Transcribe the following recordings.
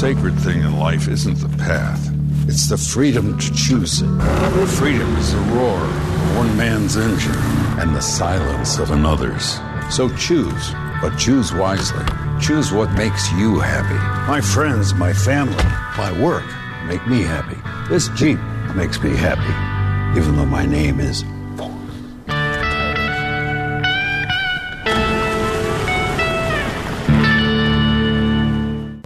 sacred thing in life isn't the path. It's the freedom to choose it. Freedom is the roar of one man's engine and the silence of another's. So choose, but choose wisely. Choose what makes you happy. My friends, my family, my work make me happy. This Jeep makes me happy, even though my name is...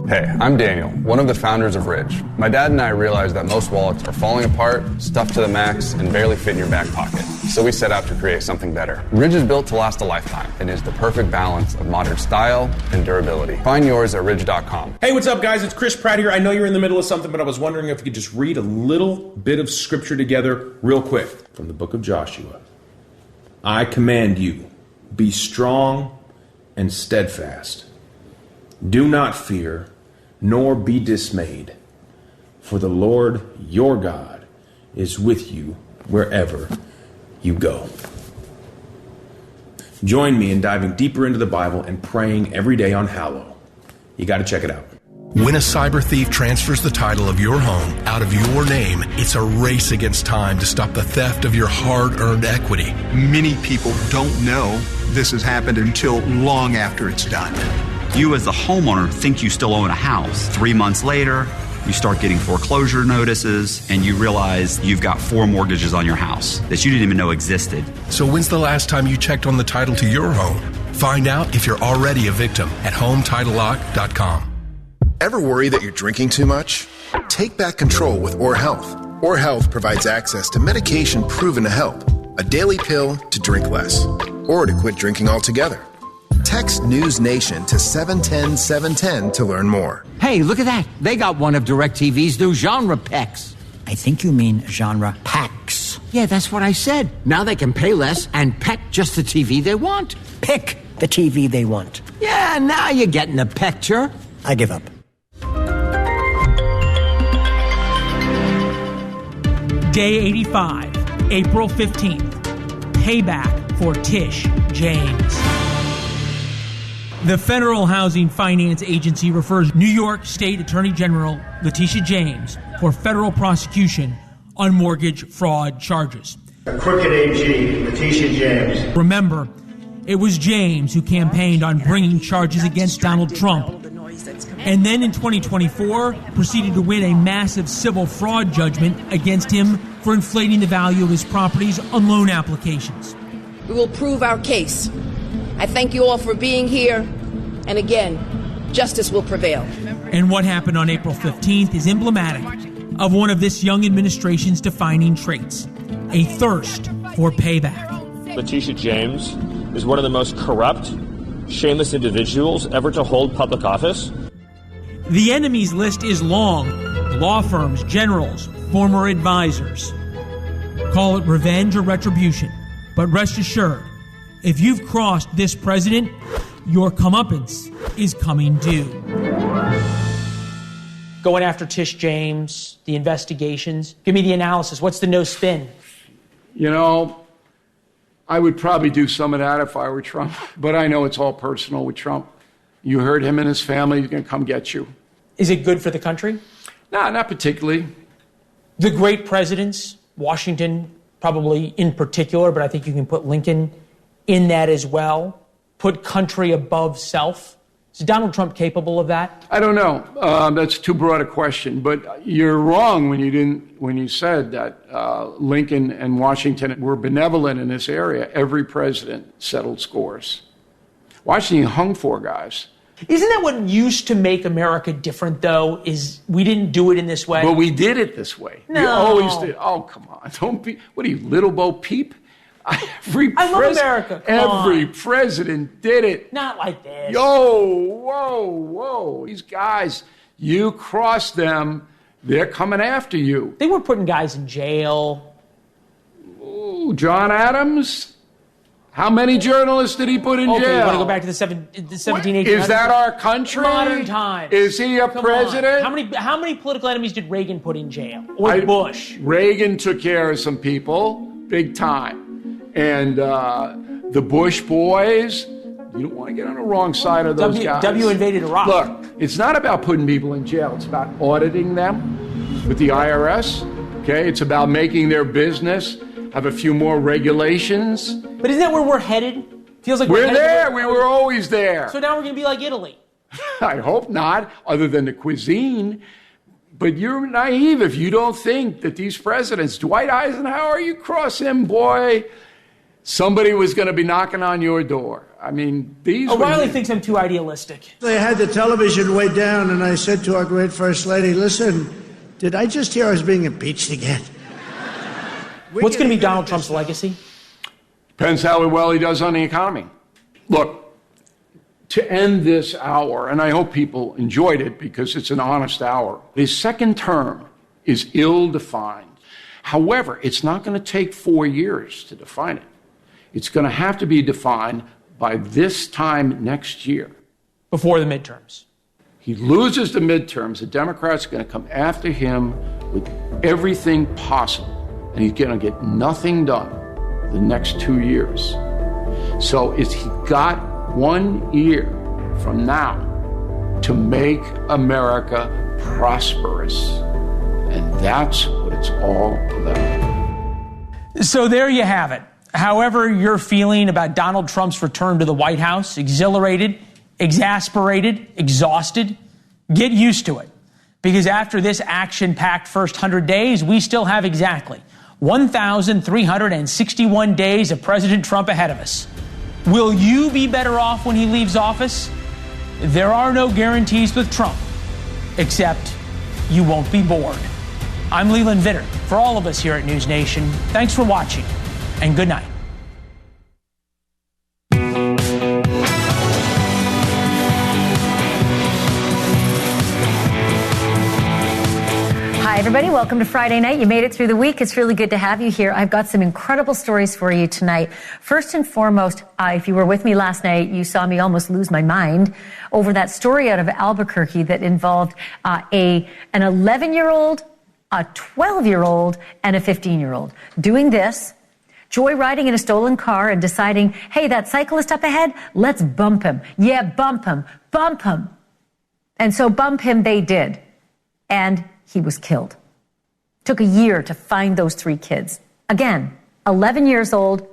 Hey, I'm Daniel, one of the founders of Ridge. My dad and I realized that most wallets are falling apart, stuffed to the max, and barely fit in your back pocket. So we set out to create something better. Ridge is built to last a lifetime and is the perfect balance of modern style and durability. Find yours at ridge.com. Hey, what's up, guys? It's Chris Pratt here. I know you're in the middle of something, but I was wondering if we could just read a little bit of scripture together real quick from the book of Joshua. I command you, be strong and steadfast. Do not fear, nor be dismayed, for the Lord your God is with you wherever you go. Join me in diving deeper into the Bible and praying every day on Hallow. You got to check it out. When a cyber thief transfers the title of your home out of your name, it's a race against time to stop the theft of your hard-earned equity. Many people don't know this has happened until long after it's done. You as the homeowner think you still own a house. 3 months later, you start getting foreclosure notices and you realize you've got 4 mortgages on your house that you didn't even know existed. So when's the last time you checked on the title to your home? Find out if you're already a victim at HomeTitleLock.com. Ever worry that you're drinking too much? Take back control with Or Health. Or Health provides access to medication proven to help. A daily pill to drink less. Or to quit drinking altogether. Text NewsNation to 710-710 to learn more. Hey, look at that. They got one of DirecTV's new genre packs. I think you mean genre packs. Yeah, that's what I said. Now they can pay less and pack just the TV they want. Pick the TV they want. Yeah, now you're getting the picture. I give up. Day 85, April 15th. Payback for Tish James. The Federal Housing Finance Agency refers New York State Attorney General Letitia James for federal prosecution on mortgage fraud charges. Crooked AG, Letitia James. Remember, it was James who campaigned on bringing charges against Donald Trump, and then in 2024 proceeded to win a massive civil fraud judgment against him for inflating the value of his properties on loan applications. We will prove our case. I thank you all for being here, and again, justice will prevail. And what happened on April 15th is emblematic of one of this young administration's defining traits, a thirst for payback. Letitia James is one of the most corrupt, shameless individuals ever to hold public office. The enemies list is long. Law firms, generals, former advisors. Call it revenge or retribution, but rest assured, if you've crossed this president, your comeuppance is coming due. Going after Tish James, the investigations. Give me the analysis. What's the no spin? You know, I would probably do some of that if I were Trump, but I know it's all personal with Trump. You heard him and his family, he's going to come get you. Is it good for the country? No, not particularly. The great presidents, Washington probably in particular, but I think you can put Lincoln in that as well, put country above self. Is Donald Trump capable of that? I don't know. That's too broad a question, but you're wrong when you said that Lincoln and Washington were benevolent in this area. Every president settled scores. Washington hung 4 guys. Isn't that what used to make America different, though, is we didn't do it in this way? But we did it this way. No. We always did. Oh, come on. Don't be, what are you, Little Bo Peep? I love America. Every president did it. Not like this. Whoa. These guys, you cross them, they're coming after you. They were putting guys in jail. Ooh, John Adams? How many journalists did he put in jail? You want to go back to the 1780s? Is that our country? Modern times. Is he a president? How many political enemies did Reagan put in jail? Or Bush? Reagan took care of some people, big time. And the Bush boys, You don't want to get on the wrong side of those guys. W invaded Iraq. Look, it's not about putting people in jail. It's about auditing them with the IRS. Okay, it's about making their business have a few more regulations. But isn't that where we're headed? Feels like we're there. We were always there. So now we're going to be like Italy. I hope not, other than the cuisine. But you're naive if you don't think that these presidents, Dwight Eisenhower, you cross him, boy, somebody was going to be knocking on your door. I mean, these... O'Reilly thinks I'm too idealistic. They had the television way down, and I said to our great First Lady, listen, did I just hear I was being impeached again? What's going to be Donald Trump's legacy? Depends how well he does on the economy. Look, to end this hour, and I hope people enjoyed it because it's an honest hour, his second term is ill-defined. However, it's not going to take 4 years to define it. It's going to have to be defined by this time next year. Before the midterms. He loses the midterms, the Democrats are going to come after him with everything possible, and he's going to get nothing done the next 2 years. So he got 1 year from now to make America prosperous. And that's what it's all about. So there you have it. However you're feeling about Donald Trump's return to the White House, exhilarated, exasperated, exhausted, get used to it. Because after this action-packed first 100 days, we still have exactly 1,361 days of President Trump ahead of us. Will you be better off when he leaves office? There are no guarantees with Trump, except you won't be bored. I'm Leland Vitter. For all of us here at NewsNation, thanks for watching, and good night. Hi, everybody. Welcome to Friday night. You made it through the week. It's really good to have you here. I've got some incredible stories for you tonight. First and foremost, if you were with me last night, you saw me almost lose my mind over that story out of Albuquerque that involved an 11-year-old, a 12-year-old, and a 15-year-old doing this, joyriding in a stolen car and deciding, hey, that cyclist up ahead, let's bump him. Yeah, bump him. Bump him. And so bump him they did. And he was killed. Took a year to find those 3 kids. Again, 11 years old.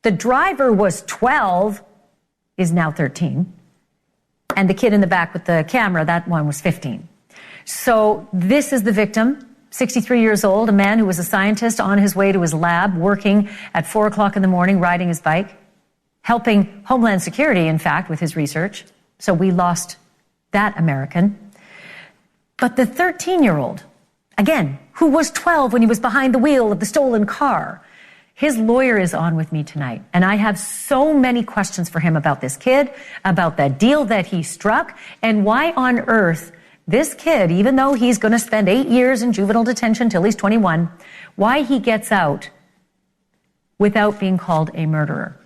The driver was 12, is now 13. And the kid in the back with the camera, that one was 15. So this is the victim, 63 years old, a man who was a scientist on his way to his lab, working at 4 o'clock in the morning, riding his bike, helping Homeland Security, in fact, with his research. So we lost that American. But the 13-year-old, again, who was 12 when he was behind the wheel of the stolen car, his lawyer is on with me tonight. And I have so many questions for him about this kid, about that deal that he struck, and why on earth this kid, even though he's going to spend 8 years in juvenile detention till he's 21, why he gets out without being called a murderer,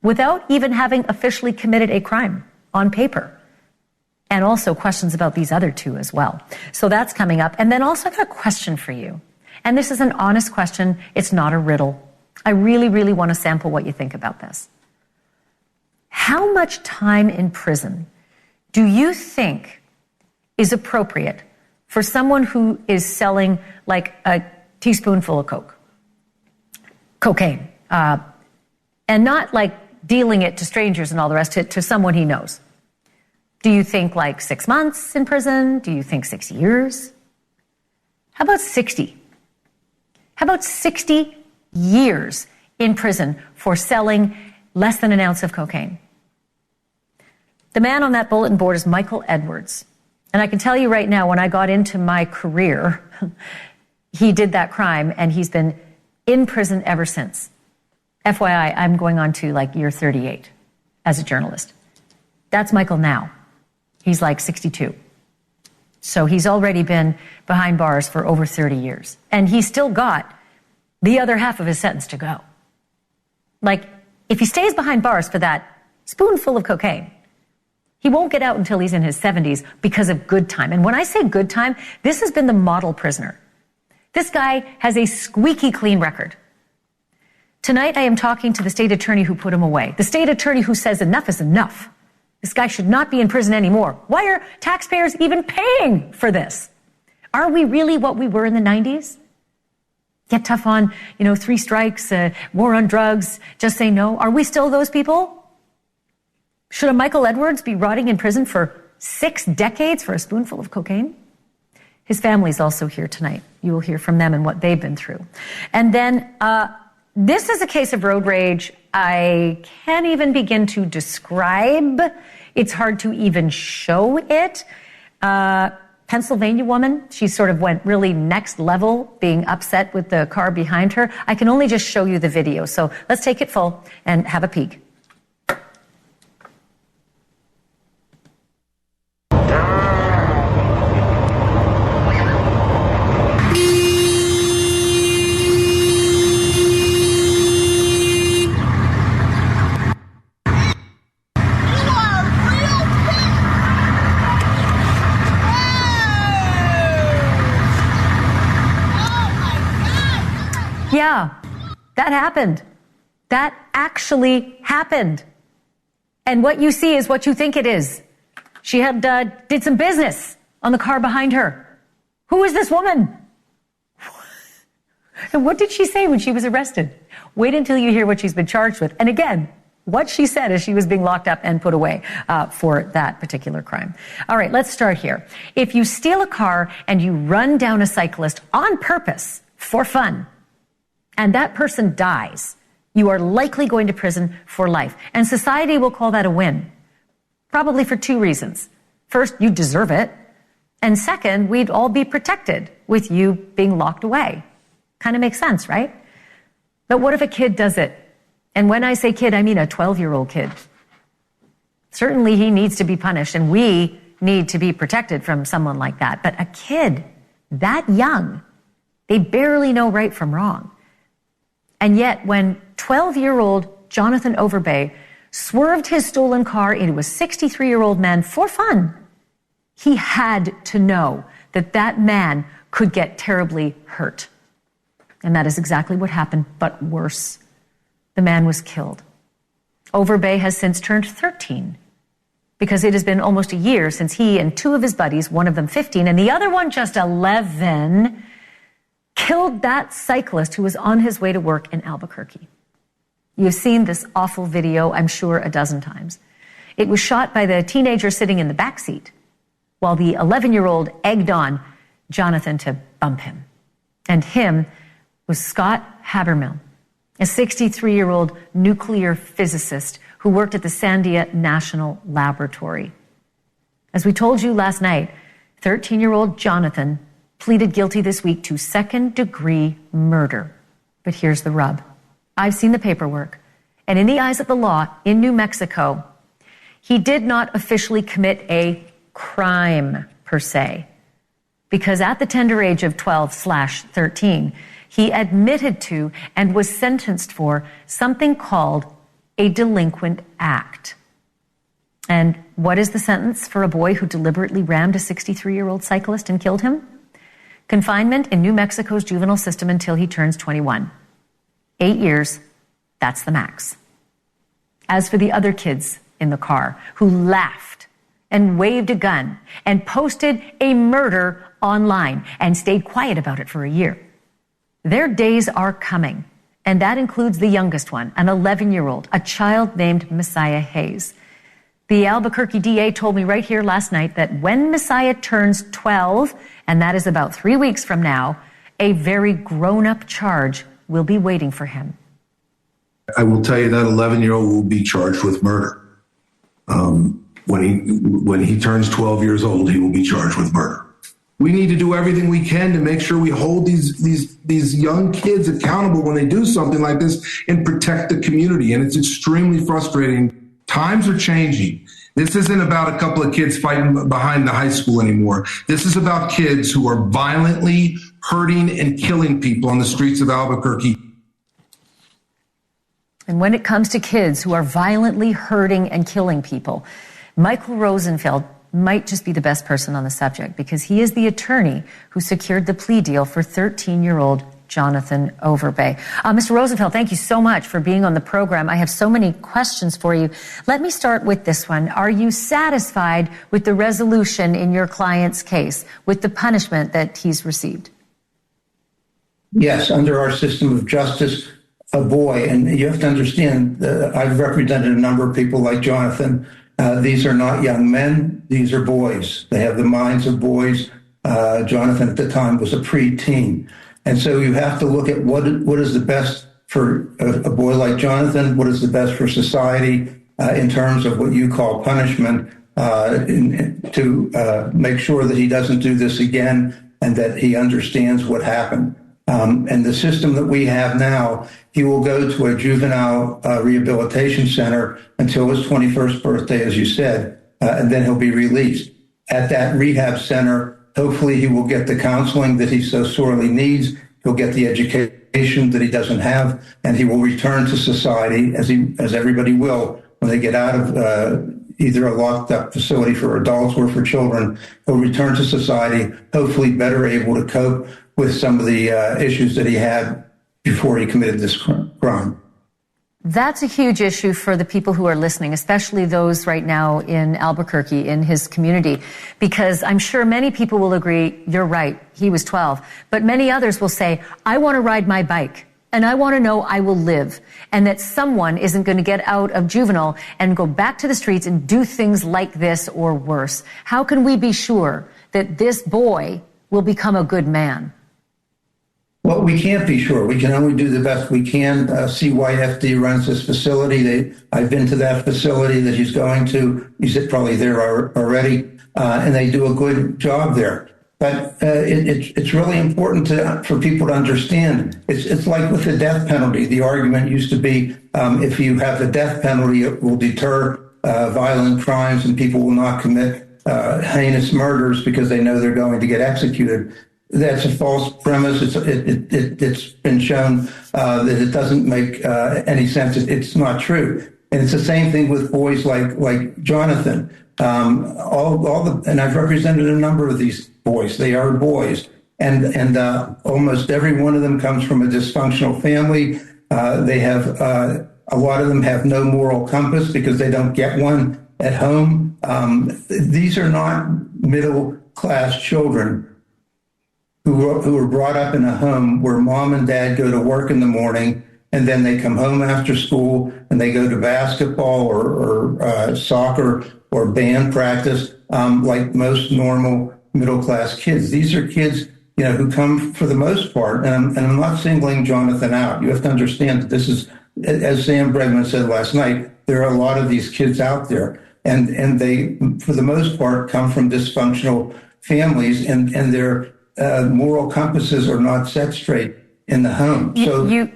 without even having officially committed a crime on paper. And also questions about these other 2 as well. So that's coming up. And then also I've got a question for you. And this is an honest question. It's not a riddle. I really, really want to sample what you think about this. How much time in prison do you think is appropriate for someone who is selling like a teaspoonful of cocaine, and not like dealing it to strangers and all the rest, to someone he knows? Do you think like 6 months in prison? Do you think 6 years? How about 60? How about 60 years in prison for selling less than an ounce of cocaine? The man on that bulletin board is Michael Edwards. And I can tell you right now, when I got into my career, he did that crime and he's been in prison ever since. FYI, I'm going on to like year 38 as a journalist. That's Michael now. He's like 62. So he's already been behind bars for over 30 years. And he's still got the other half of his sentence to go. Like, if he stays behind bars for that spoonful of cocaine, he won't get out until he's in his 70s because of good time. And when I say good time, this has been the model prisoner. This guy has a squeaky clean record. Tonight I am talking to the state attorney who put him away. The state attorney who says enough is enough. This guy should not be in prison anymore. Why are taxpayers even paying for this? Are we really what we were in the 90s? Get tough on, 3 strikes, war on drugs, just say no. Are we still those people? Should a Michael Edwards be rotting in prison for 6 decades for a spoonful of cocaine? His family's also here tonight. You will hear from them and what they've been through. And then this is a case of road rage I can't even begin to describe. It's hard to even show it. Pennsylvania woman, she sort of went really next level, being upset with the car behind her. I can only just show you the video. So let's take it full and have a peek. Yeah, that happened. That actually happened. And what you see is what you think it is. She had did some business on the car behind her. Who is this woman? And what did she say when she was arrested? Wait until you hear what she's been charged with. And again, what she said as she was being locked up and put away for that particular crime. All right, let's start here. If you steal a car and you run down a cyclist on purpose for fun, and that person dies, you are likely going to prison for life. And society will call that a win. Probably for 2 reasons. First, you deserve it. And second, we'd all be protected with you being locked away. Kind of makes sense, right? But what if a kid does it? And when I say kid, I mean a 12-year-old kid. Certainly he needs to be punished, and we need to be protected from someone like that. But a kid that young, they barely know right from wrong. And yet, when 12-year-old Jonathan Overbay swerved his stolen car into a 63-year-old man for fun, he had to know that that man could get terribly hurt. And that is exactly what happened, but worse. The man was killed. Overbay has since turned 13, because it has been almost a year since he and 2 of his buddies, one of them 15 and the other one just 11, killed that cyclist who was on his way to work in Albuquerque. You've seen this awful video, I'm sure, a dozen times. It was shot by the teenager sitting in the back seat, while the 11-year-old egged on Jonathan to bump him. And him was Scott Habermill, a 63-year-old nuclear physicist who worked at the Sandia National Laboratory. As we told you last night, 13-year-old Jonathan pleaded guilty this week to second-degree murder. But here's the rub. I've seen the paperwork, and in the eyes of the law in New Mexico, he did not officially commit a crime per se, because at the tender age of 12/13, he admitted to and was sentenced for something called a delinquent act. And what is the sentence for a boy who deliberately rammed a 63-year-old cyclist and killed him? Confinement in New Mexico's juvenile system until he turns 21. 8 years, that's the max. As for the other kids in the car who laughed and waved a gun and posted a murder online and stayed quiet about it for a year, their days are coming. And that includes the youngest one, an 11-year-old, a child named Messiah Hayes. The Albuquerque DA told me right here last night that when Messiah turns 12, and that is about 3 weeks from now, a very grown-up charge will be waiting for him. I will tell you that 11-year-old will be charged with murder. When he turns 12 years old, he will be charged with murder. We need to do everything we can to make sure we hold these young kids accountable when they do something like this and protect the community. And it's extremely frustrating. Times are changing. This isn't about a couple of kids fighting behind the high school anymore. This is about kids who are violently hurting and killing people on the streets of Albuquerque. And when it comes to kids who are violently hurting and killing people, Michael Rosenfeld might just be the best person on the subject, because he is the attorney who secured the plea deal for 13-year-old Jonathan Overbay. Mr. Rosenfeld, thank you so much for being on the program. I have so many questions for you. Let me start with this one. Are you satisfied with the resolution in your client's case, with the punishment that he's received? Yes, under our system of justice, a boy, and you have to understand, I've represented a number of people like Jonathan. These are not young men. These are boys. They have the minds of boys. Jonathan at the time was a preteen. And so you have to look at what is the best for a boy like Jonathan, what is the best for society in terms of what you call punishment, to make sure that he doesn't do this again and that he understands what happened. And the system that we have now, he will go to a juvenile rehabilitation center until his 21st birthday, as you said, and then he'll be released. At that rehab center, hopefully he will get the counseling that he so sorely needs. He'll get the education that he doesn't have, and he will return to society, as everybody will, when they get out of either a locked up facility for adults or for children. He'll return to society, hopefully better able to cope with some of the issues that he had before he committed this crime. That's a huge issue for the people who are listening, especially those right now in Albuquerque, in his community, because I'm sure many people will agree, you're right, he was 12, but many others will say, I want to ride my bike, and I want to know I will live, and that someone isn't going to get out of juvenile and go back to the streets and do things like this or worse. How can we be sure that this boy will become a good man? Well, we can't be sure. We can only do the best we can. CYFD runs this facility. I've been to that facility that he's going to. He's probably there already, and they do a good job there. But it's really important for people to understand. It's like with the death penalty. The argument used to be if you have the death penalty, it will deter violent crimes and people will not commit heinous murders because they know they're going to get executed. That's a false premise. It's been shown that it doesn't make any sense. It's not true. And it's the same thing with boys like Jonathan. And I've represented a number of these boys. They are boys. And almost every one of them comes from a dysfunctional family. They have, a lot of them have no moral compass because they don't get one at home. These are not middle-class children who were brought up in a home where mom and dad go to work in the morning and then they come home after school and they go to basketball or soccer or band practice like most normal middle-class kids. These are kids, who come for the most part, and I'm not singling Jonathan out. You have to understand that this is, as Sam Bregman said last night, there are a lot of these kids out there, and they, for the most part, come from dysfunctional families, and their moral compasses are not set straight in the home. So you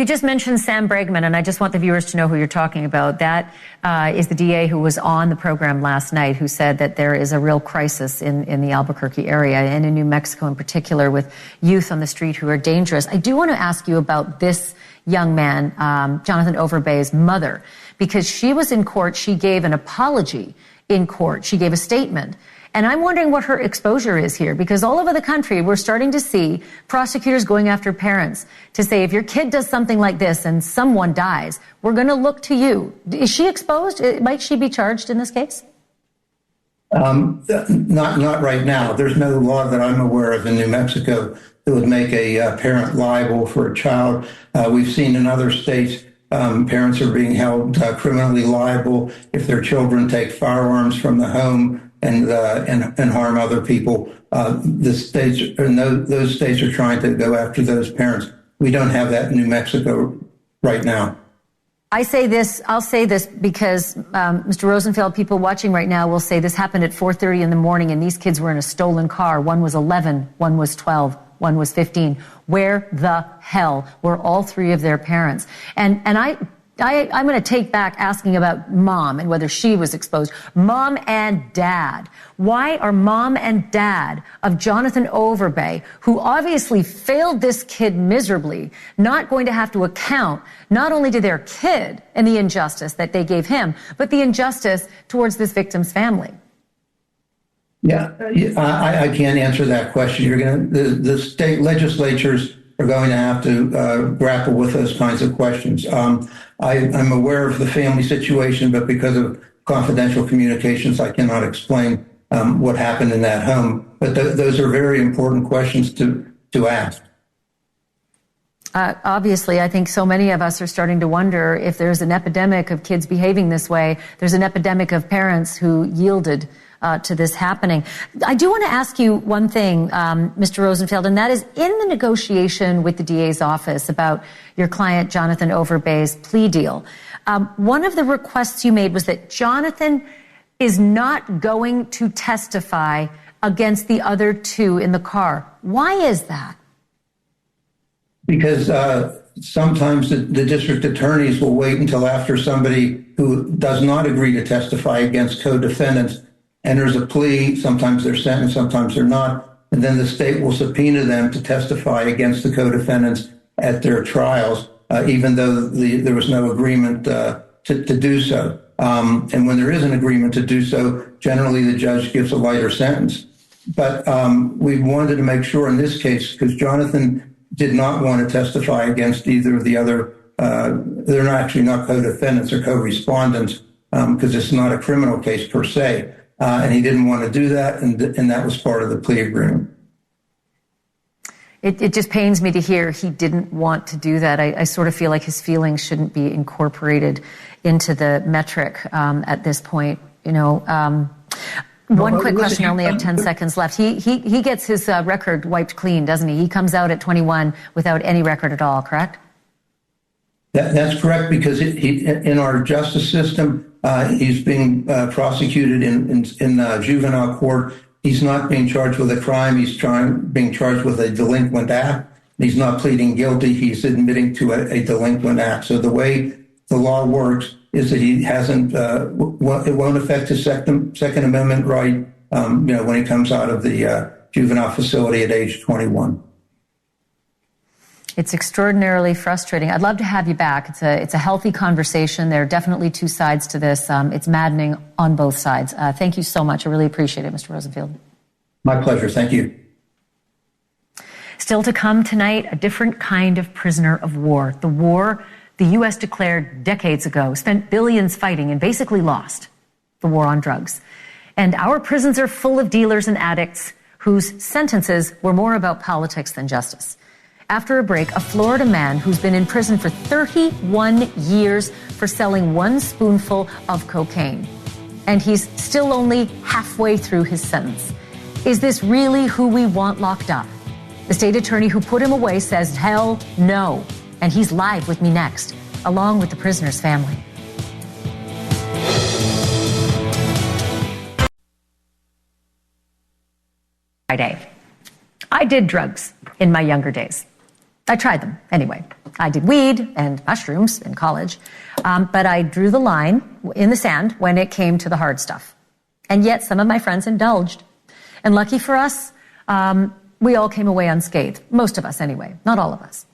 just mentioned Sam Bregman, and I just want the viewers to know who you're talking about. That is the DA who was on the program last night, who said that there is a real crisis in the Albuquerque area and in New Mexico in particular, with youth on the street who are dangerous. I do want to ask you about this young man, Jonathan Overbay's mother, because she was in court. She gave an apology in court. She gave a statement. And I'm wondering what her exposure is here, because all over the country, we're starting to see prosecutors going after parents to say, if your kid does something like this and someone dies, we're going to look to you. Is she exposed? Might she be charged in this case? Not right now. There's no law that I'm aware of in New Mexico that would make a parent liable for a child. We've seen in other states parents are being held criminally liable if their children take firearms from the home and harm other people. Those states are trying to go after those parents. We don't have that in New Mexico right now. I'll say this because, Mr. Rosenfeld, people watching right now will say this happened at 4:30 in the morning and these kids were in a stolen car. One was 11, one was 12, one was 15. Where the hell were all three of their parents? And I'm going to take back asking about mom and whether she was exposed. Mom and dad. Why are mom and dad of Jonathan Overbay, who obviously failed this kid miserably, not going to have to account not only to their kid and the injustice that they gave him, but the injustice towards this victim's family? Yeah, I can't answer that question. The state legislatures are going to have to grapple with those kinds of questions. I'm aware of the family situation, but because of confidential communications, I cannot explain what happened in that home. But those are very important questions to ask. Obviously, I think so many of us are starting to wonder if there's an epidemic of kids behaving this way. There's an epidemic of parents who yielded to this happening. I do want to ask you one thing, Mr. Rosenfeld, and that is in the negotiation with the DA's office about your client Jonathan Overbay's plea deal. One of the requests you made was that Jonathan is not going to testify against the other two in the car. Why is that? Because sometimes the district attorneys will wait until after somebody who does not agree to testify against co-defendants enters a plea. Sometimes they're sentenced, sometimes they're not. And then the state will subpoena them to testify against the co-defendants at their trials, even though there was no agreement to do so. And when there is an agreement to do so, generally the judge gives a lighter sentence. But we wanted to make sure in this case, because Jonathan did not want to testify against either of the other, they're actually not co-defendants or co-respondents, because it's not a criminal case per se. And he didn't want to do that, and that was part of the plea agreement. It just pains me to hear he didn't want to do that. I sort of feel like his feelings shouldn't be incorporated into the metric at this point. One quick question. I only have 10 seconds left. He gets his record wiped clean, doesn't he? He comes out at 21 without any record at all, correct? That's correct, because in our justice system, he's being prosecuted in juvenile court. He's not being charged with a crime. He's being charged with a delinquent act. He's not pleading guilty. He's admitting to a delinquent act. So the way the law works is that he hasn't, it won't affect his Second Amendment right, when he comes out of the juvenile facility at age 21. It's extraordinarily frustrating. I'd love to have you back. It's a healthy conversation. There are definitely two sides to this. It's maddening on both sides. Thank you so much. I really appreciate it, Mr. Rosenfeld. My pleasure. Thank you. Still to come tonight, a different kind of prisoner of war. The war the U.S. declared decades ago, spent billions fighting and basically lost. The war on drugs. And our prisons are full of dealers and addicts whose sentences were more about politics than justice. After a break, a Florida man who's been in prison for 31 years for selling one spoonful of cocaine. And he's still only halfway through his sentence. Is this really who we want locked up? The state attorney who put him away says, hell no. And he's live with me next, along with the prisoner's family. Friday. I did drugs in my younger days. I tried them anyway. I did weed and mushrooms in college, but I drew the line in the sand when it came to the hard stuff. And yet some of my friends indulged. And lucky for us, we all came away unscathed. Most of us anyway, not all of us.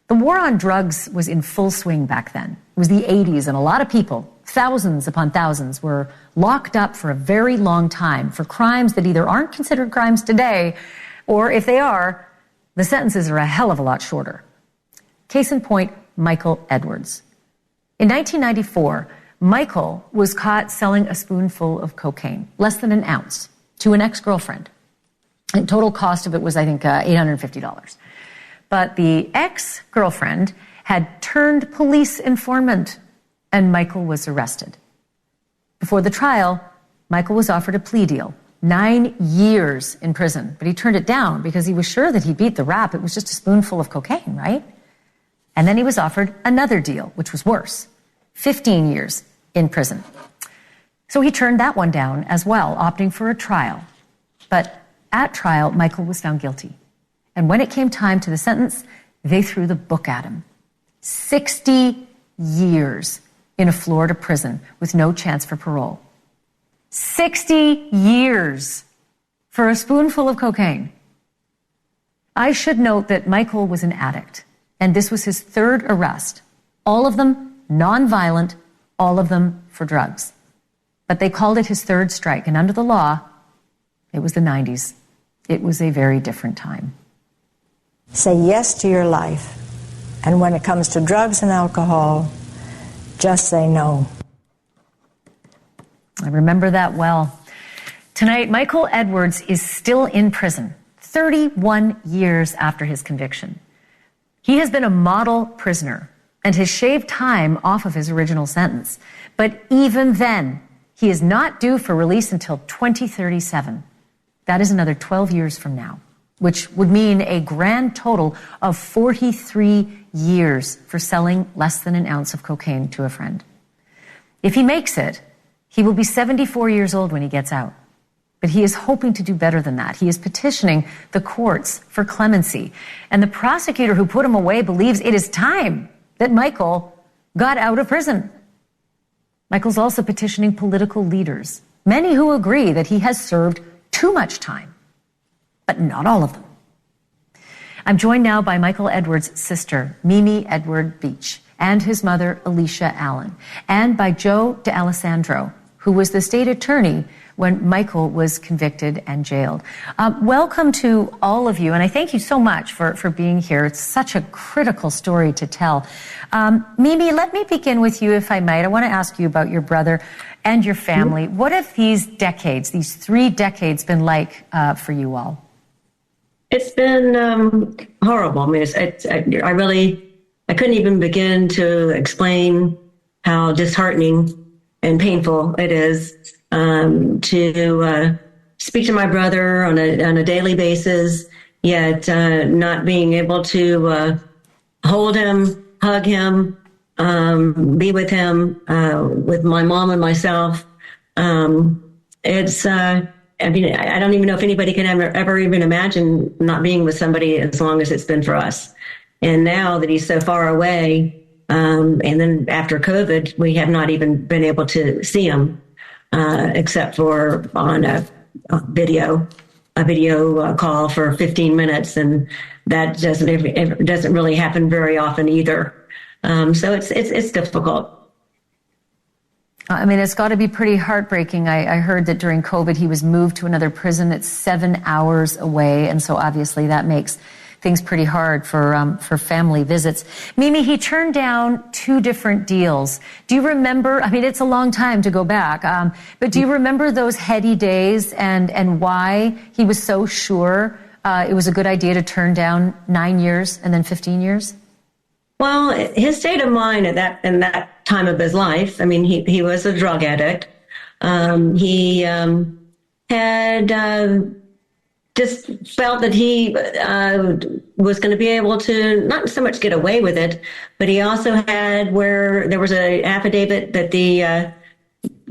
The war on drugs was in full swing back then. It was the 80s, and a lot of people, thousands upon thousands, were locked up for a very long time for crimes that either aren't considered crimes today, or if they are, the sentences are a hell of a lot shorter. Case in point, Michael Edwards. In 1994, Michael was caught selling a spoonful of cocaine, less than an ounce, to an ex-girlfriend. The total cost of it was, I think, $850. But the ex-girlfriend had turned police informant, and Michael was arrested. Before the trial, Michael was offered a plea deal, 9 years in prison, but he turned it down because he was sure that he beat the rap. It was just a spoonful of cocaine, right? And then he was offered another deal, which was worse, 15 years in prison. So he turned that one down as well, opting for a trial. But at trial, Michael was found guilty. And when it came time to the sentence, they threw the book at him. 60 years in a Florida prison with no chance for parole. 60 years for a spoonful of cocaine. I should note that Michael was an addict, and this was his third arrest. All of them nonviolent, all of them for drugs. But they called it his third strike, and under the law, It was the 90s. It was a very different time. Say yes to your life. And when it comes to drugs and alcohol, just say no. I remember that well. Tonight, Michael Edwards is still in prison, 31 years after his conviction. He has been a model prisoner and has shaved time off of his original sentence. But even then, he is not due for release until 2037. That is another 12 years from now, which would mean a grand total of 43 years for selling less than an ounce of cocaine to a friend. If he makes it, he will be 74 years old when he gets out. But he is hoping to do better than that. He is petitioning the courts for clemency. And the prosecutor who put him away believes it is time that Michael got out of prison. Michael's also petitioning political leaders, many who agree that he has served too much time, but not all of them. I'm joined now by Michael Edwards' sister, Mimi Edward Beach, and his mother, Alicia Allen, and by Joe D'Alessandro, who was the state attorney when Michael was convicted and jailed. Welcome to all of you, and I thank you so much for being here. It's such a critical story to tell. Mimi, let me begin with you, if I might. I want to ask you about your brother and your family. What have these 3 decades, been like for you all? It's been horrible. I mean, I couldn't even begin to explain how disheartening and painful it is to speak to my brother on a daily basis, yet not being able to hold him, hug him, be with him, with my mom and myself. It's, I mean, I don't even know if anybody can ever even imagine not being with somebody as long as it's been for us. And now that he's so far away, and then after COVID, we have not even been able to see him, except for on a video call for 15 minutes. And that doesn't really happen very often either. So it's difficult. I mean, it's got to be pretty heartbreaking. I heard that during COVID, he was moved to another prison. It's 7 hours away. And so obviously that makes things pretty hard for family visits. Mimi, he turned down 2 different deals. Do you remember, I mean, it's a long time to go back, but do you remember those heady days and why he was so sure it was a good idea to turn down 9 years and then 15 years? Well, his state of mind in that time of his life, I mean, he was a drug addict. He had just felt that he was going to be able to not so much get away with it, but he also had where there was an affidavit that the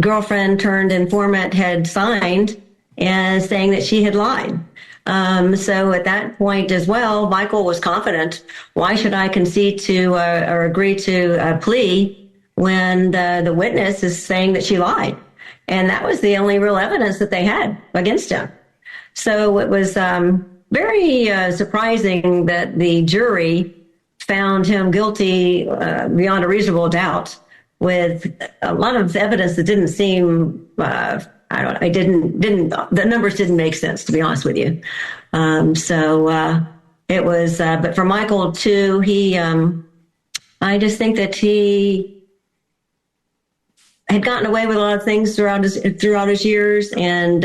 girlfriend turned informant had signed and saying that she had lied. So at that point as well, Michael was confident. Why should I concede to or agree to a plea when the witness is saying that she lied? And that was the only real evidence that they had against him. So it was very surprising that the jury found him guilty beyond a reasonable doubt with a lot of evidence that didn't seem the numbers didn't make sense, to be honest with you. It was, but for Michael too, I just think that he had gotten away with a lot of things throughout his years. And,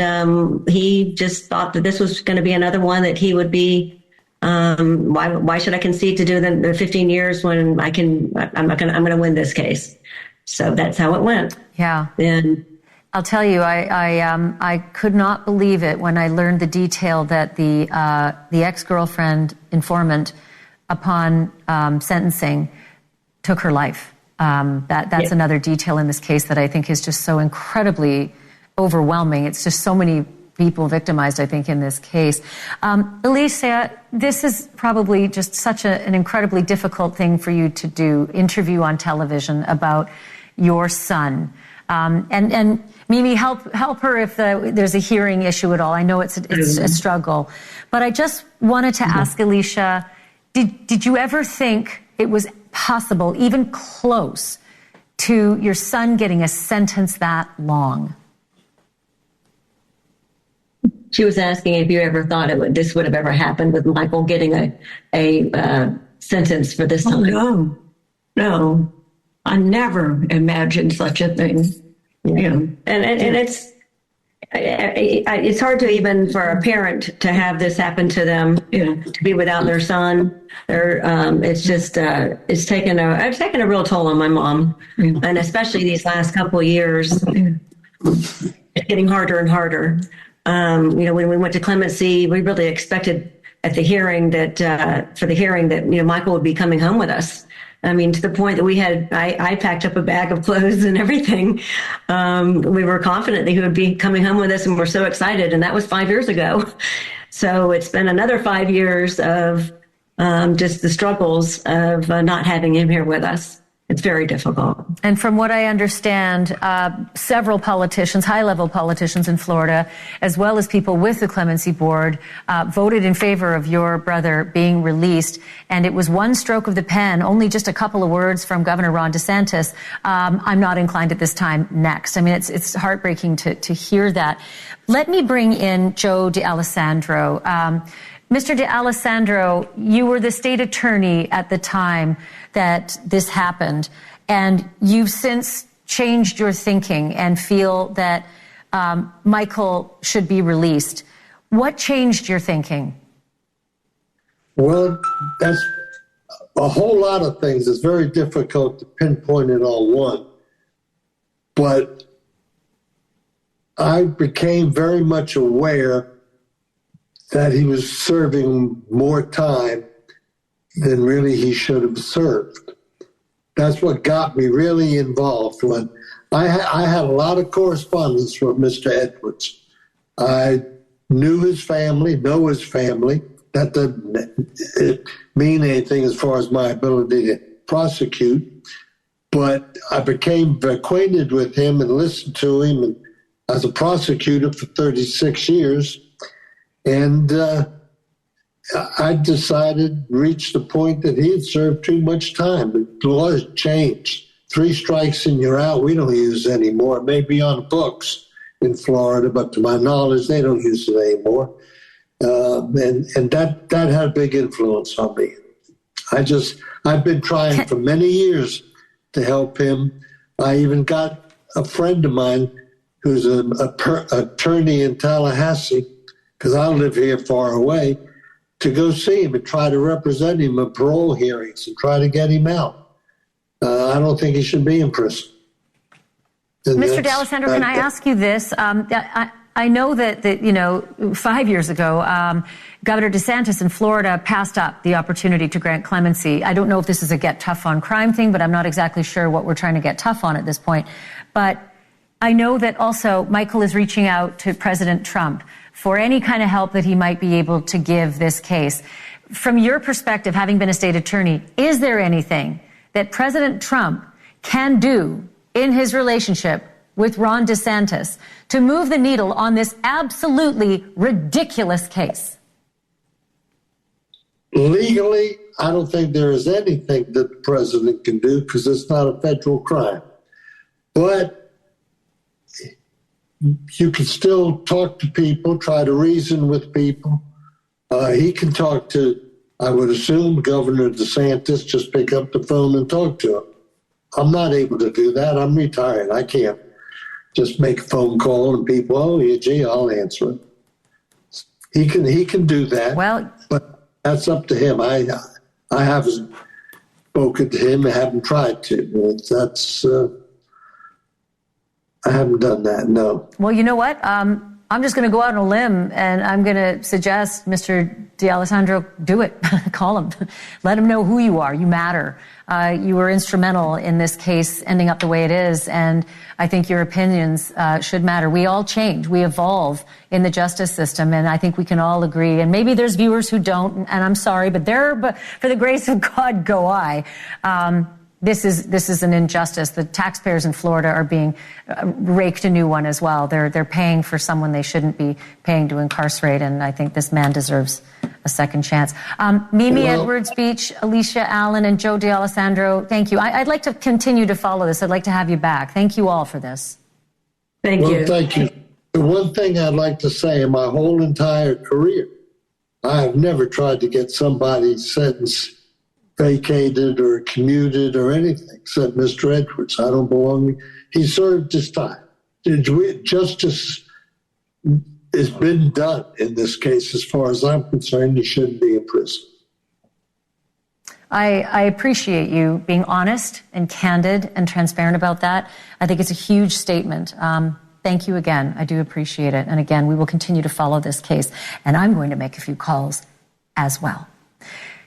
he just thought that this was going to be another one that he would be, why should I concede to do the 15 years when I'm going to win this case. So that's how it went. Yeah. And I'll tell you, I could not believe it when I learned the detail that the ex-girlfriend informant, upon sentencing, took her life. That's another detail in this case that I think is just so incredibly overwhelming. It's just so many people victimized, I think, in this case. Alicia, this is probably just such an incredibly difficult thing for you to do, interview on television about your son. And Mimi, help her if there's a hearing issue at all. I know it's a struggle. But I just wanted to ask Alicia, did you ever think it was possible, even close, to your son getting a sentence that long? She was asking if you ever thought this would have ever happened with Michael getting a sentence for this time. Oh, no. I never imagined such a thing. Yeah. And it's hard to even for a parent to have this happen to them, to be without their son. It's just it's taken a real toll on my mom, and especially these last couple of years, it's getting harder and harder. When we went to clemency, we really expected at the hearing that Michael would be coming home with us. I mean, to the point that I packed up a bag of clothes and everything. We were confident that he would be coming home with us, and we're so excited. And that was 5 years ago. So it's been another 5 years of just the struggles of not having him here with us. It's very difficult. And from what I understand, several politicians, high-level politicians in Florida, as well as people with the Clemency Board, voted in favor of your brother being released. And it was one stroke of the pen, only just a couple of words from Governor Ron DeSantis. I'm not inclined at this time. Next. I mean, it's heartbreaking to hear that. Let me bring in Joe D'Alessandro. Mr. D'Alessandro, you were the state attorney at the time that this happened, and you've since changed your thinking and feel that Michael should be released. What changed your thinking? Well, that's a whole lot of things. It's very difficult to pinpoint it on one. But I became very much aware that he was serving more time than really he should have served. That's what got me really involved. When I had a lot of correspondence with Mr. Edwards. I knew his family, know his family. That doesn't mean anything as far as my ability to prosecute. But I became acquainted with him and listened to him as a prosecutor for 36 years. And I decided, reached the point that he had served too much time. The law has changed. 3 strikes and you're out. We don't use it anymore. It may be on the books in Florida, but to my knowledge, they don't use it anymore. And that had a big influence on me. I've been trying for many years to help him. I even got a friend of mine who's an attorney in Tallahassee, because I live here far away, to go see him and try to represent him in parole hearings and try to get him out. I don't think he should be in prison. And Mr. D'Alessandro, can I ask you this? I know that 5 years ago, Governor DeSantis in Florida passed up the opportunity to grant clemency. I don't know if this is a get tough on crime thing, but I'm not exactly sure what we're trying to get tough on at this point. But I know that also Michael is reaching out to President Trump for any kind of help that he might be able to give this case. From your perspective, having been a state attorney, is there anything that President Trump can do in his relationship with Ron DeSantis to move the needle on this absolutely ridiculous case? Legally, I don't think there is anything that the president can do because it's not a federal crime. But you can still talk to people, try to reason with people. He can talk to, I would assume, Governor DeSantis, just pick up the phone and talk to him. I'm not able to do that. I'm retired. I can't just make a phone call and people, oh, yeah, gee, I'll answer it. He can do that. Well, but that's up to him. I haven't spoken to him. I haven't tried to. I haven't done that, no. Well, you know what? I'm just going to go out on a limb, and I'm going to suggest, Mr. D'Alessandro, do it. Call him. Let him know who you are. You matter. You were instrumental in this case ending up the way it is, and I think your opinions should matter. We all change. We evolve in the justice system, and I think we can all agree. And maybe there's viewers who don't, and I'm sorry, but for the grace of God go I. This is an injustice. The taxpayers in Florida are being raked a new one as well. They're paying for someone they shouldn't be paying to incarcerate, and I think this man deserves a second chance. Mimi Edwards Beach, Alicia Allen, and Joe D'Alessandro, thank you. I'd like to continue to follow this. I'd like to have you back. Thank you all for this. Thank you. Thank you. The one thing I'd like to say in my whole entire career, I have never tried to get somebody's sentence vacated or commuted or anything, except Mr. Edwards. I don't belong. He served his time. Justice has been done in this case. As far as I'm concerned, he shouldn't be in prison. I appreciate you being honest and candid and transparent about that. I think it's a huge statement. Thank you again. I do appreciate it. And again, we will continue to follow this case. And I'm going to make a few calls as well.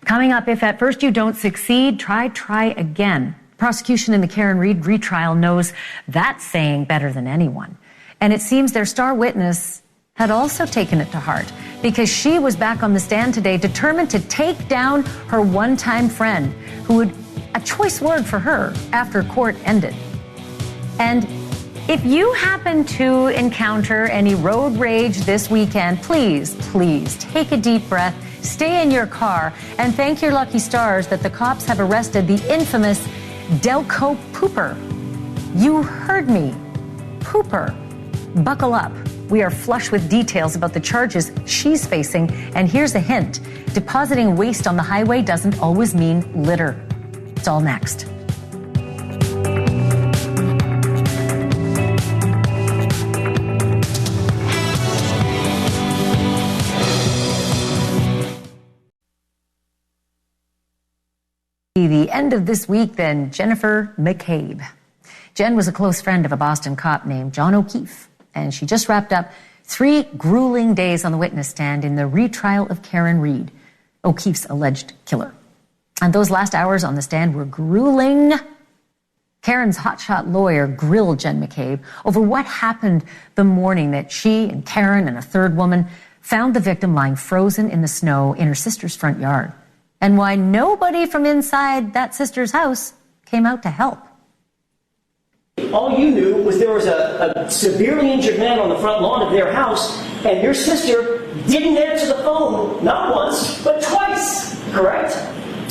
Coming up, if at first you don't succeed, try again. Prosecution in the Karen Read retrial knows that saying better than anyone. And it seems their star witness had also taken it to heart, because she was back on the stand today determined to take down her one-time friend, who had a choice word for her after court ended. And if you happen to encounter any road rage this weekend, please take a deep breath, stay in your car, and thank your lucky stars that the cops have arrested the infamous Delco Pooper. You heard me. Pooper. Buckle up. We are flush with details about the charges she's facing, and here's a hint. Depositing waste on the highway doesn't always mean litter. It's all next. The end of this week, then, Jennifer McCabe. Jen was a close friend of a Boston cop named John O'Keefe, and she just wrapped up 3 grueling days on the witness stand in the retrial of Karen Read, O'Keefe's alleged killer. And those last hours on the stand were grueling. Karen's hotshot lawyer grilled Jen McCabe over what happened the morning that she and Karen and a third woman found the victim lying frozen in the snow in her sister's front yard, and why nobody from inside that sister's house came out to help. All you knew was there was a severely injured man on the front lawn of their house, and your sister didn't answer the phone, not once, but twice, correct?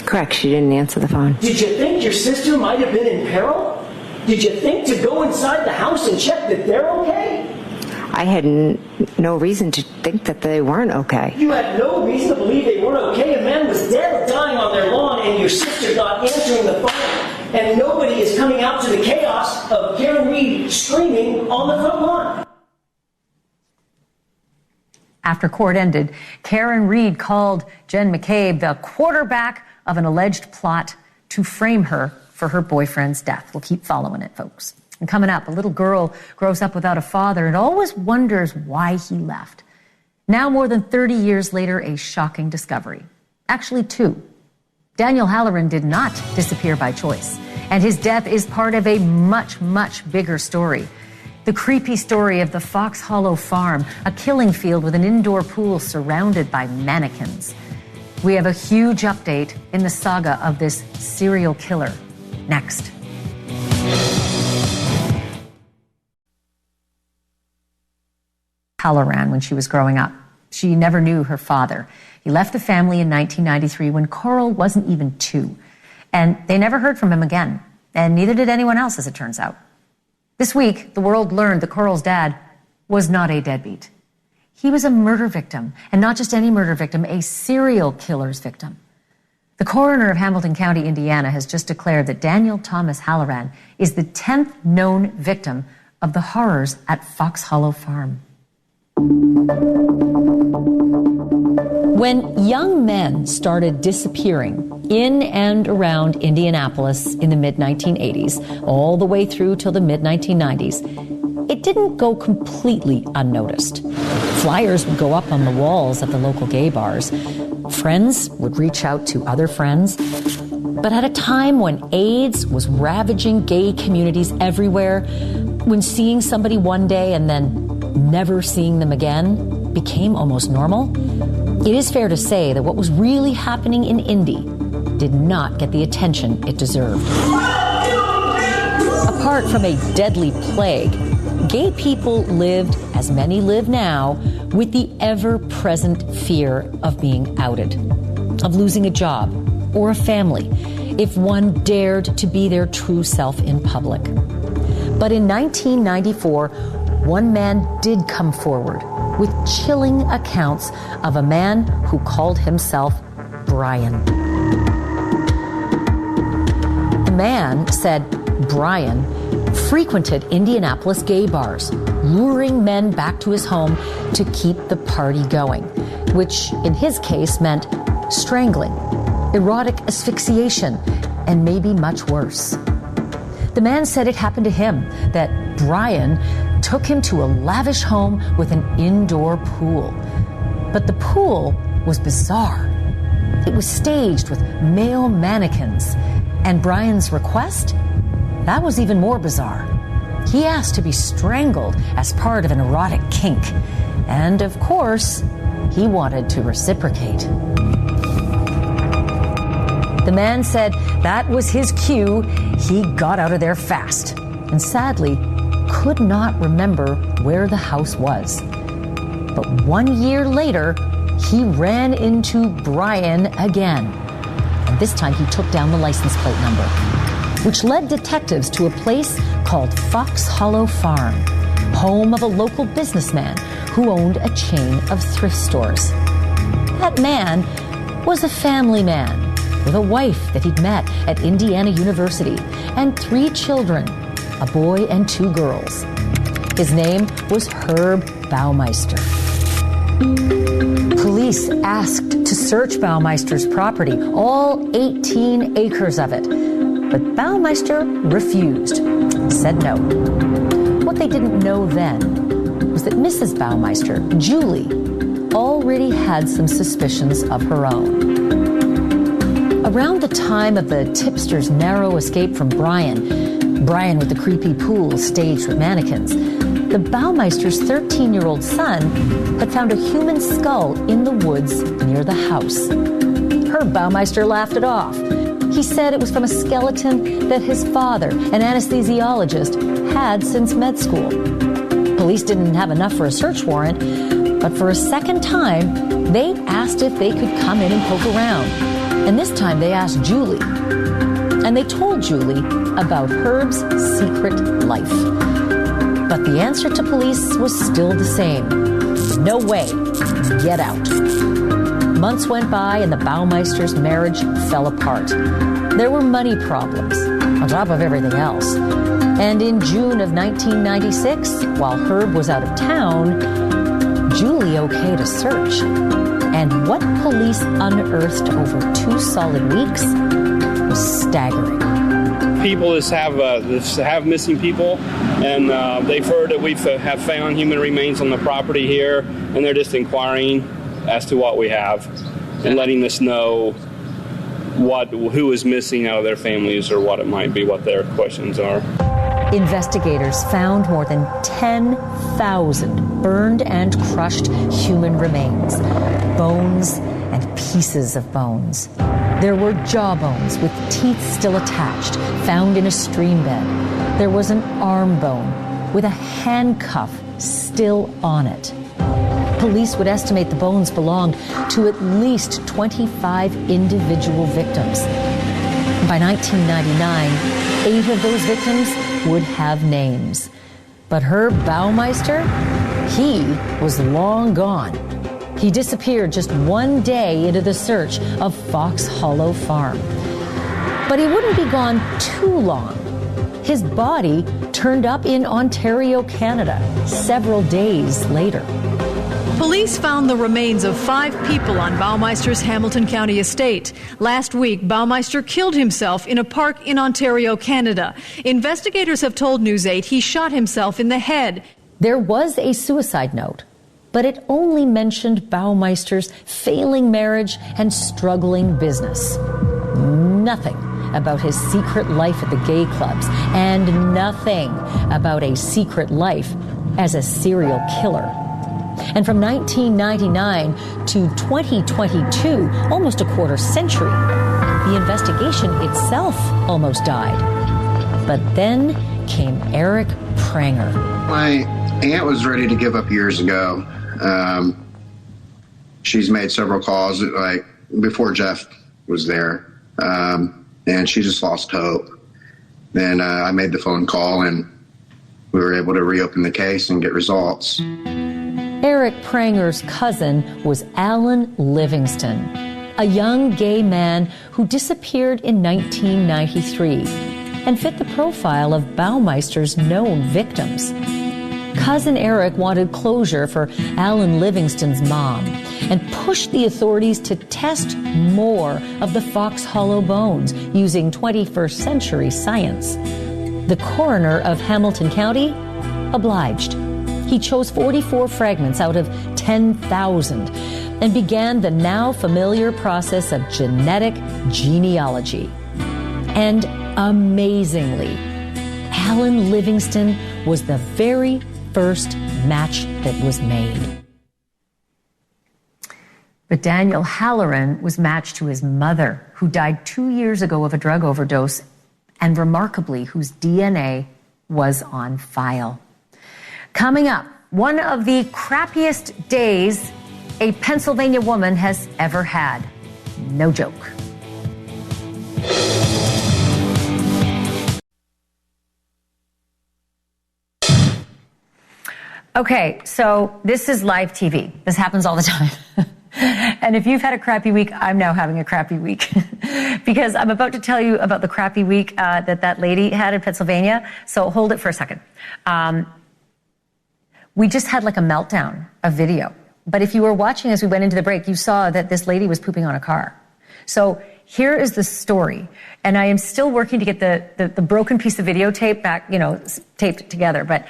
Correct, she didn't answer the phone. Did you think your sister might have been in peril? Did you think to go inside the house and check that they're okay? I had no reason to think that they weren't okay. You had no reason to believe they weren't okay? A man was dead or dying on their lawn, and your sister not answering the phone, and nobody is coming out to the chaos of Karen Read screaming on the front lawn. After court ended, Karen Read called Jen McCabe the quarterback of an alleged plot to frame her for her boyfriend's death. We'll keep following it, folks. And coming up, a little girl grows up without a father and always wonders why he left. Now, more than 30 years later, a shocking discovery. Actually, 2. Daniel Halloran did not disappear by choice, and his death is part of a much, much bigger story. The creepy story of the Fox Hollow Farm, a killing field with an indoor pool surrounded by mannequins. We have a huge update in the saga of this serial killer. Next. Halloran when she was growing up. She never knew her father. He left the family in 1993 when Coral wasn't even 2. And they never heard from him again. And neither did anyone else, as it turns out. This week, the world learned that Coral's dad was not a deadbeat. He was a murder victim, and not just any murder victim, a serial killer's victim. The coroner of Hamilton County, Indiana, has just declared that Daniel Thomas Halloran is the 10th known victim of the horrors at Fox Hollow Farm. When young men started disappearing in and around Indianapolis in the mid-1980s, all the way through till the mid-1990s, it didn't go completely unnoticed. Flyers would go up on the walls at the local gay bars. Friends would reach out to other friends. But at a time when AIDS was ravaging gay communities everywhere, when seeing somebody one day and then never seeing them again became almost normal, it is fair to say that what was really happening in Indy did not get the attention it deserved. Apart from a deadly plague, gay people lived, as many live now, with the ever-present fear of being outed, of losing a job or a family if one dared to be their true self in public. But in 1994, one man did come forward with chilling accounts of a man who called himself Brian. The man said Brian frequented Indianapolis gay bars, luring men back to his home to keep the party going, which in his case meant strangling, erotic asphyxiation, and maybe much worse. The man said it happened to him, that Brian took him to a lavish home with an indoor pool. But the pool was bizarre. It was staged with male mannequins. And Brian's request? That was even more bizarre. He asked to be strangled as part of an erotic kink. And of course, he wanted to reciprocate. The man said that was his cue. He got out of there fast and sadly could not remember where the house was. But 1 year later, he ran into Brian again. And this time he took down the license plate number, which led detectives to a place called Fox Hollow Farm, home of a local businessman who owned a chain of thrift stores. That man was a family man with a wife that he'd met at Indiana University and 3 children, a boy and 2 girls. His name was Herb Baumeister. Police asked to search Baumeister's property, all 18 acres of it. But Baumeister refused, said no. What they didn't know then was that Mrs. Baumeister, Julie, already had some suspicions of her own. Around the time of the tipster's narrow escape from Brian with the creepy pool staged with mannequins, the Baumeister's 13-year-old son had found a human skull in the woods near the house. Herb Baumeister laughed it off. He said it was from a skeleton that his father, an anesthesiologist, had since med school. Police didn't have enough for a search warrant, but for a second time, they asked if they could come in and poke around. And this time they asked Julie. And they told Julie about Herb's secret life. But the answer to police was still the same. No way. Get out. Months went by and the Baumeister's marriage fell apart. There were money problems on top of everything else. And in June of 1996, while Herb was out of town, Julie okayed a search. And what police unearthed over 2 solid weeks was staggering. People have missing people, and they've heard that we have found human remains on the property here, and they're just inquiring as to what we have and letting us know who is missing out of their families or what it might be, what their questions are. Investigators found more than 10,000 burned and crushed human remains, bones and pieces of bones. There were jawbones with teeth still attached, found in a stream bed. There was an arm bone with a handcuff still on it. Police would estimate the bones belonged to at least 25 individual victims. By 1999, 8 of those victims would have names. But Herb Baumeister, he was long gone. He disappeared just 1 day into the search of Fox Hollow Farm. But he wouldn't be gone too long. His body turned up in Ontario, Canada, several days later. Police found the remains of 5 people on Baumeister's Hamilton County estate. Last week, Baumeister killed himself in a park in Ontario, Canada. Investigators have told News 8 he shot himself in the head. There was a suicide note, but it only mentioned Baumeister's failing marriage and struggling business. Nothing about his secret life at the gay clubs, and nothing about a secret life as a serial killer. And from 1999 to 2022, almost a quarter century, the investigation itself almost died. But then came Eric Pranger. My aunt was ready to give up years ago. She's made several calls, like before Jeff was there, and she just lost hope. Then I made the phone call, and we were able to reopen the case and get results. Eric Pranger's cousin was Alan Livingston, a young gay man who disappeared in 1993 and fit the profile of Baumeister's known victims. Cousin Eric wanted closure for Alan Livingston's mom and pushed the authorities to test more of the Fox Hollow bones using 21st century science. The coroner of Hamilton County obliged. He chose 44 fragments out of 10,000 and began the now familiar process of genetic genealogy. And amazingly, Alan Livingston was the very first match that was made. But Daniel Halloran was matched to his mother, who died 2 years ago of a drug overdose, and remarkably, whose DNA was on file. Coming up, one of the crappiest days a Pennsylvania woman has ever had. No joke. Okay, so this is live TV. This happens all the time. And if you've had a crappy week, I'm now having a crappy week because I'm about to tell you about the crappy week that lady had in Pennsylvania. So hold it for a second. We just had like a meltdown of video. But if you were watching as we went into the break, you saw that this lady was pooping on a car. So here is the story. And I am still working to get the broken piece of videotape back, taped together. But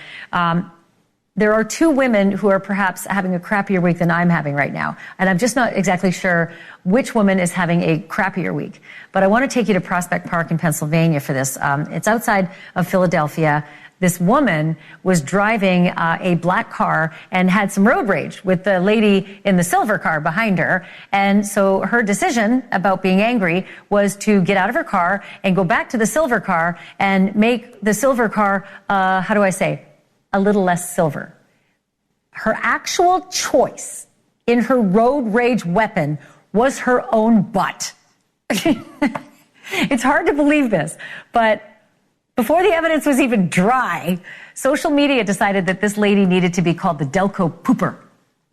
there are two women who are perhaps having a crappier week than I'm having right now. And I'm just not exactly sure which woman is having a crappier week. But I want to take you to Prospect Park in Pennsylvania for this. It's outside of Philadelphia. This woman was driving a black car and had some road rage with the lady in the silver car behind her. And so her decision about being angry was to get out of her car and go back to the silver car and make the silver car, a little less silver. Her actual choice in her road rage weapon was her own butt. It's hard to believe this, but before the evidence was even dry, social media decided that this lady needed to be called the Delco Pooper.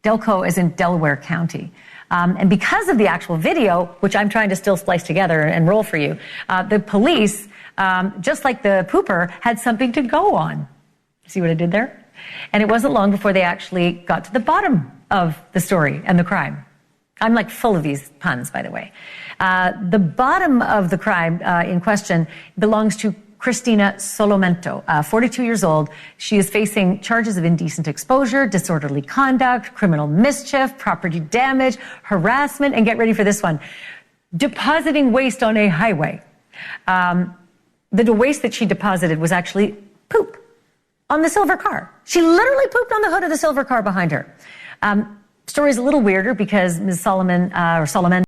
Delco is in Delaware County. And because of the actual video, which I'm trying to still splice together and roll for you, the police, just like the pooper, had something to go on. See what I did there? And it wasn't long before they actually got to the bottom of the story and the crime. I'm like full of these puns, by the way. The bottom of the crime in question belongs to Christina Solomento, 42 years old. She is facing charges of indecent exposure, disorderly conduct, criminal mischief, property damage, harassment, and get ready for this one, depositing waste on a highway. The waste that she deposited was actually poop on the silver car. She literally pooped on the hood of the silver car behind her. Story's a little weirder because Ms. Solomento